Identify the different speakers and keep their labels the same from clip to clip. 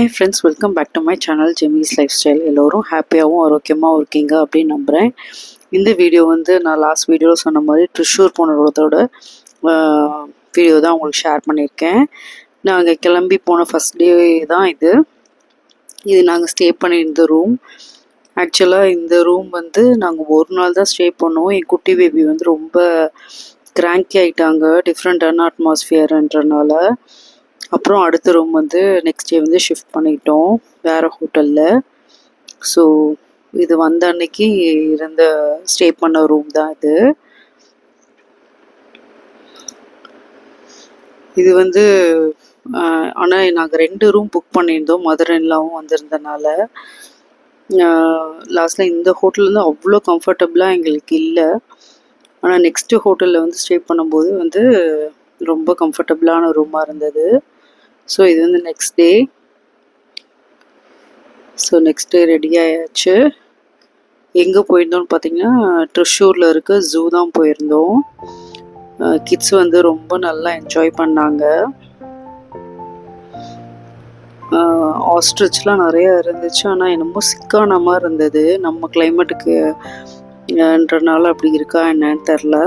Speaker 1: Hi friends, welcome back to my channel ஜெமிஸ் life style. எல்லோரும் ஹாப்பியாகவும் ஆரோக்கியமாக இருக்கீங்க அப்படின்னு நம்புகிறேன். இந்த வீடியோ வந்து நான் லாஸ்ட் வீடியோவில் சொன்ன மாதிரி ட்ரிஷூர் போனதோட வீடியோ தான் உங்களுக்கு ஷேர் பண்ணியிருக்கேன். நாங்கள் கிளம்பி போன ஃபஸ்ட் டே தான் இது நாங்கள் ஸ்டே பண்ணியிருந்த ரூம். ஆக்சுவலாக இந்த ரூம் வந்து நாங்கள் ஒரு நாள் தான் ஸ்டே பண்ணுவோம். என் குட்டி பேபி வந்து ரொம்ப கிராங்கி ஆகிட்டாங்க, டிஃப்ரெண்ட்டான அட்மாஸ்ஃபியர்ன்றனால. அப்புறம் அடுத்த ரூம் வந்து நெக்ஸ்ட் டே வந்து ஷிஃப்ட் பண்ணிட்டோம் வேறு ஹோட்டலில். ஸோ இது வந்த அன்னைக்கு இருந்த ஸ்டே பண்ண ரூம் தான் இது வந்து ஆனால் நாங்கள் 2 ரூம் புக் பண்ணியிருந்தோம். மதர் இன்லாவும் வந்திருந்தனால லாஸ்ட்டில் இந்த ஹோட்டலில் வந்து அவ்வளோ கம்ஃபர்டபுளாக எங்களுக்கு இல்லை. ஆனால் நெக்ஸ்ட்டு ஹோட்டலில் வந்து ஸ்டே பண்ணும்போது வந்து ரொம்ப கம்ஃபர்டபுளான ரூமாக இருந்தது. ஸோ இது வந்து next day. So next day ready ஆயாச்சு. எங்கே போயிருந்தோம்னு பார்த்தீங்கன்னா ட்ரிஷூரில் இருக்க ஜூ தான் போயிருந்தோம். கிட்ஸ் வந்து ரொம்ப நல்லா என்ஜாய் பண்ணாங்க. ஆஸ்ட்ரிச்லாம் நிறையா இருந்துச்சு, ஆனால் என்னமோ சிக்கான மாதிரி இருந்தது. நம்ம கிளைமேட்டுக்குன்றனால அப்படி இருக்கா என்னன்னு தெரில.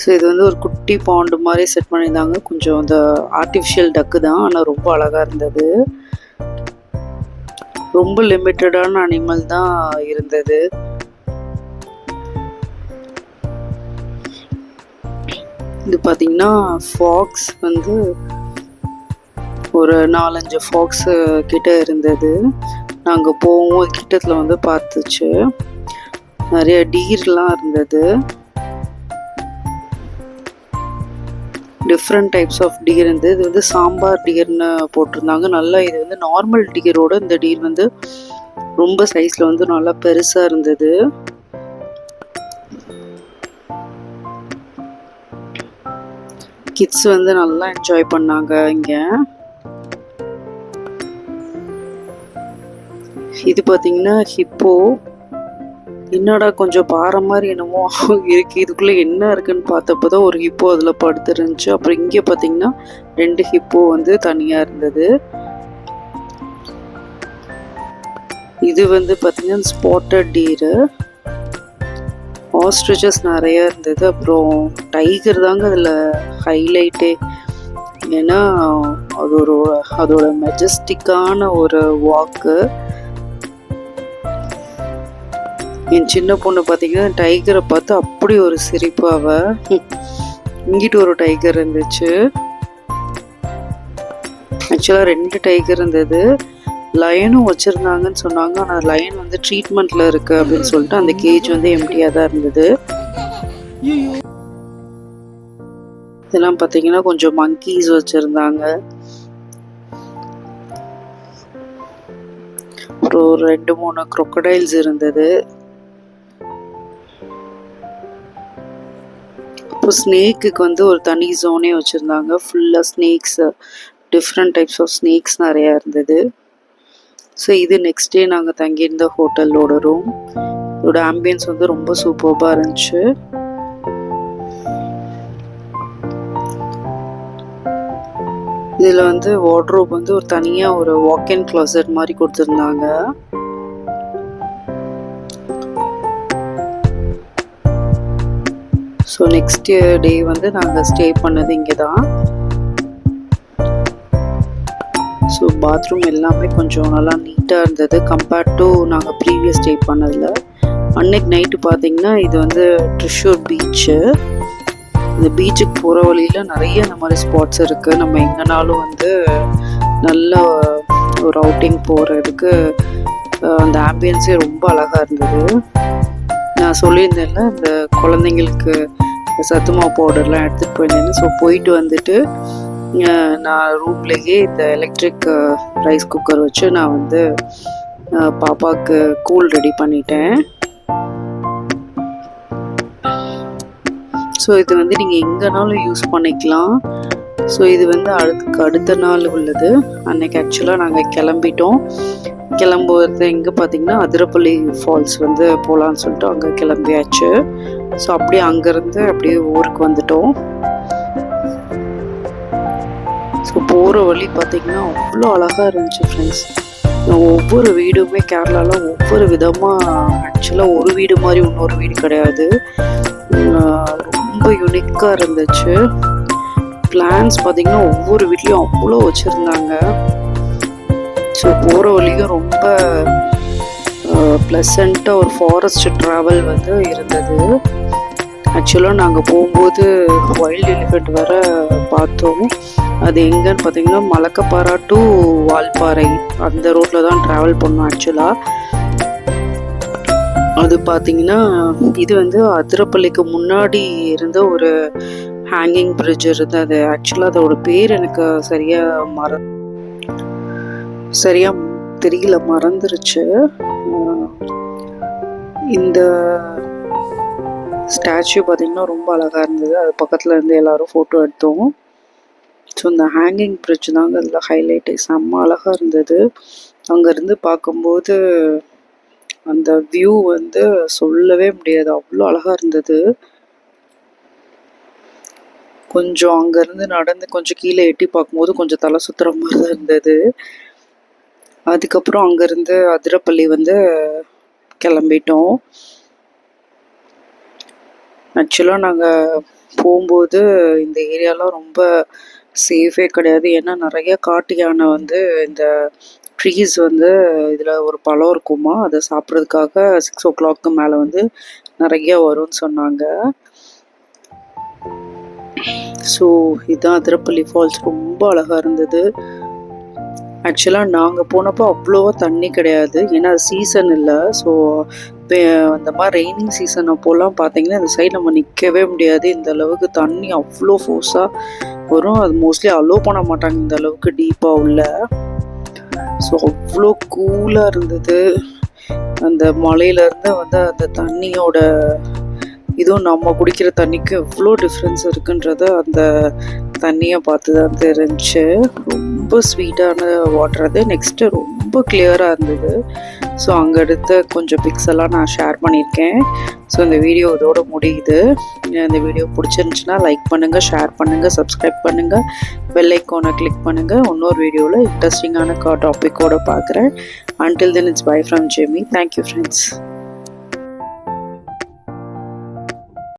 Speaker 1: ஸோ இது வந்து ஒரு குட்டி பாண்டு மாதிரி செட் பண்ணியிருந்தாங்க. கொஞ்சம் அந்த ஆர்டிஃபிஷியல் டக்கு தான், ஆனால் ரொம்ப அழகாக இருந்தது. ரொம்ப லிமிட்டடான அனிமல் தான் இருந்தது. இது பார்த்திங்கன்னா ஃபாக்ஸ் வந்து ஒரு 4-5 ஃபாக்ஸு கிட்ட இருந்தது. நாங்கள் போவோம் கிட்டத்தில் வந்து பார்த்துச்சு. நிறைய டீர்லாம் இருந்தது, டிஃப்ரெண்ட் டைப்ஸ் ஆஃப் டீர் இருந்தது. இது வந்து சாம்பார் டீர்னு போட்டிருந்தாங்க. நல்லா இது வந்து நார்மல் டீரோட இந்த டீர் வந்து ரொம்ப சைஸில் வந்து நல்லா பெருசாக இருந்தது. கிட்ஸ் வந்து நல்லா என்ஜாய் பண்ணாங்க. இங்கே இது பார்த்தீங்கன்னா ஹிப்போ. என்னடா கொஞ்சம் பாறை மாதிரி என்னமோ இருக்கு, இதுக்குள்ளே என்ன இருக்குன்னு பார்த்தப்போ தான் ஒரு ஹிப்போ அதில் படுத்துருந்துச்சு. அப்புறம் இங்கே பார்த்தீங்கன்னா 2 ஹிப்போ வந்து தனியாக இருந்தது. இது வந்து பார்த்தீங்கன்னா ஸ்பாட்டட் டீரு. ஆஸ்ட்ரிச்சஸ் நிறையா இருந்தது. அப்புறம் டைகர் தாங்க அதில் ஹைலைட்டே. ஏன்னா அதோட மெஜஸ்டிக்கான ஒரு வாக்கு. என் சின்ன பொண்ணு பார்த்தீங்கன்னா டைகரை பார்த்து அப்படி ஒரு சிரிப்பாக. இங்கிட்டு ஒரு டைகர் இருந்துச்சு. ஆக்சுவலாக 2 டைகர் இருந்தது. லயனும் வச்சுருந்தாங்கன்னு சொன்னாங்க, ஆனால் லயன் வந்து ட்ரீட்மெண்ட்டில் இருக்குது அப்படின்னு சொல்லிட்டு அந்த கேஜ் வந்து எம்டியாக தான் இருந்தது. இதெல்லாம் பார்த்தீங்கன்னா கொஞ்சம் மங்கீஸ் வச்சுருந்தாங்க. அப்புறம் ஒரு 2-3 crocodiles இருந்தது. அப்புறம் ஸ்னேக்குக்கு வந்து ஒரு தனி ஜோனே வச்சுருந்தாங்க. ஃபுல்லாக snacks, different types of snacks நிறையா இருந்தது. ஸோ இது நெக்ஸ்ட் டே நாங்கள் தங்கியிருந்த ஹோட்டலோட ரூம். இதோட ஆம்பியன்ஸ் வந்து ரொம்ப சூப்பராக இருந்துச்சு. இதில் வந்து வார்ட்ரோப் வந்து ஒரு தனியாக ஒரு வாக்-இன் க்ளாசட் மாதிரி கொடுத்துருந்தாங்க. ஸோ நெக்ஸ்ட் டே வந்து நாங்கள் ஸ்டே பண்ணது இங்கே தான். ஸோ பாத்ரூம் எல்லாமே கொஞ்சம் நல்லா நீட்டாக இருந்தது கம்பேர்ட் டு நாங்கள் ப்ரீவியஸ் ஸ்டே பண்ணதில். அன்னைக்கு நைட்டு பார்த்தீங்கன்னா இது வந்து ட்ரிஷூர் பீச்சு. இந்த பீச்சுக்கு போகிற வழியில் நிறைய இந்த மாதிரி ஸ்பாட்ஸ் இருக்குது. நம்ம எங்கேனாலும் வந்து நல்ல ஒரு அவுட்டிங் போகிறதுக்கு அந்த ஆம்பியன்ஸே ரொம்ப அழகாக இருந்தது. நான் சொல்லியிருந்தேன்ல இந்த குழந்தைங்களுக்கு சத்துமாவு பவுடர்லாம் எடுத்துகிட்டு போயிருந்தேன்னு. ஸோ போயிட்டு வந்துட்டு நான் ரூம்லேயே இந்த எலக்ட்ரிக் ரைஸ் குக்கர் வச்சு நான் வந்து பாப்பாவுக்கு கூழ் ரெடி பண்ணிட்டேன். ஸோ இது வந்து நீங்கள் எங்கேனாலும் யூஸ் பண்ணிக்கலாம். ஸோ இது வந்து அடுத்த நாள் உள்ளது. அன்னைக்கு ஆக்சுவலாக நாங்கள் கிளம்பிட்டோம். கிளம்புறது எங்கே பார்த்தீங்கன்னா அதிரப்பள்ளி ஃபால்ஸ் வந்து போகலான்னு சொல்லிட்டு அங்கே கிளம்பியாச்சு. ஸோ அப்படியே அங்கேருந்து அப்படியே ஊருக்கு வந்துட்டோம். ஸோ போகிற வழி பார்த்திங்கன்னா அவ்வளோ அழகாக இருந்துச்சு ஃப்ரெண்ட்ஸ். ஒவ்வொரு வீடுமே கேரளாவில் ஒவ்வொரு விதமாக, ஆக்சுவலாக ஒரு வீடு மாதிரி இன்னொரு வீடு கிடையாது, ரொம்ப யூனிக்காக இருந்துச்சு. பிளான்ஸ் பார்த்திங்கன்னா ஒவ்வொரு வீட்லேயும் அவ்வளோ வச்சுருந்தாங்க. ஸோ போகிற வழியும் ரொம்ப ப்ளசண்ட்டாக ஒரு ஃபாரஸ்ட் ட்ராவல் வந்து இருந்தது. ஆக்சுவலாக நாங்கள் போகும்போது வைல்ட் எலிஃபெண்ட் வர பார்த்தோம். அது எங்கன்னு பார்த்தீங்கன்னா மலக்கப்பாரா டு வால்பாறை அந்த ரோட்டில் தான் ட்ராவல் பண்ணோம். ஆக்சுவலாக அது பார்த்தீங்கன்னா இது வந்து அதிரப்பள்ளிக்கு முன்னாடி இருந்த ஒரு ஹேங்கிங் பிரிட்ஜ் இருந்தது. ஆக்சுவலாக அதோட பேர் எனக்கு சரியாக தெரியல, மறந்துருச்சு. இந்த ஸ்டாச்சு பார்த்திங்கன்னா ரொம்ப அழகாக இருந்தது. அது பக்கத்தில் இருந்து எல்லோரும் ஃபோட்டோ எடுத்தோம். ஸோ இந்த ஹேங்கிங் பிரிட்ஜ் தாங்க அதில் ஹைலைட்டு. செம்ம அழகாக இருந்தது. அங்கேருந்து பார்க்கும்போது அந்த வியூ வந்து சொல்லவே முடியாது, அவ்வளோ அழகாக இருந்தது. கொஞ்சம் அங்கேருந்து நடந்து கொஞ்சம் கீழே எட்டி பார்க்கும்போது கொஞ்சம் தலை சுற்றுற மாதிரி தான் இருந்தது. அதுக்கப்புறம் அங்கேருந்து அதிரப்பள்ளி வந்து கிளம்பிட்டோம். ஆக்சுவலாக நாங்கள் போகும்போது இந்த ஏரியாலாம் ரொம்ப சேஃபே கிடையாது. ஏன்னா நிறைய காட்டு யானை வந்து இந்த ட்ரீஸ் வந்து இதில் ஒரு பழம் இருக்குமா, அதை சாப்பிட்றதுக்காக 6 o'clock மேலே வந்து நிறைய வரும்னு சொன்னாங்க. ஸோ இதுதான் அதிரப்பள்ளி ஃபால்ஸ். ரொம்ப அழகாக இருந்தது. ஆக்சுவலாக நாங்கள் போனப்போ அவ்வளோவா தண்ணி கிடையாது, ஏன்னா அது சீசன் இல்லை. ஸோ அந்த மாதிரி ரெய்னிங் சீசன் அப்போல்லாம் பார்த்தீங்கன்னா இந்த சைடு நம்ம நிற்கவே முடியாது. இந்த அளவுக்கு தண்ணி அவ்வளோ ஃபோர்ஸாக வரும். அது மோஸ்ட்லி அலோவ் பண்ண மாட்டாங்க இந்த அளவுக்கு டீப்பாக உள்ள. ஸோ அவ்வளோ கூலாக இருந்தது. அந்த மலையிலேருந்து வந்து அந்த தண்ணியோட இதுவும் நம்ம குடிக்கிற தண்ணிக்கு எவ்வளோ டிஃப்ரென்ஸ் இருக்குன்றது அந்த தண்ணியை பார்த்து தான் தெரிஞ்சு. ரொம்ப ஸ்வீட்டான வாட்டர் அது. நெக்ஸ்ட்டு ரொம்ப கிளியராக இருந்தது. ஸோ அங்கே எடுத்த கொஞ்சம் பிக்ஸ் எல்லாம் நான் ஷேர் பண்ணியிருக்கேன். ஸோ இந்த வீடியோ இதோட முடியுது. இந்த வீடியோ பிடிச்சிருந்துச்சுன்னா லைக் பண்ணுங்கள், ஷேர் பண்ணுங்கள், சப்ஸ்கிரைப் பண்ணுங்கள், பெல் ஐக்கானை கிளிக் பண்ணுங்கள். இன்னொரு வீடியோவில் இன்ட்ரெஸ்டிங்கான டாப்பிக்கோடு பார்க்குறேன். Until then, it's bye from Jimmy. Thank you, friends.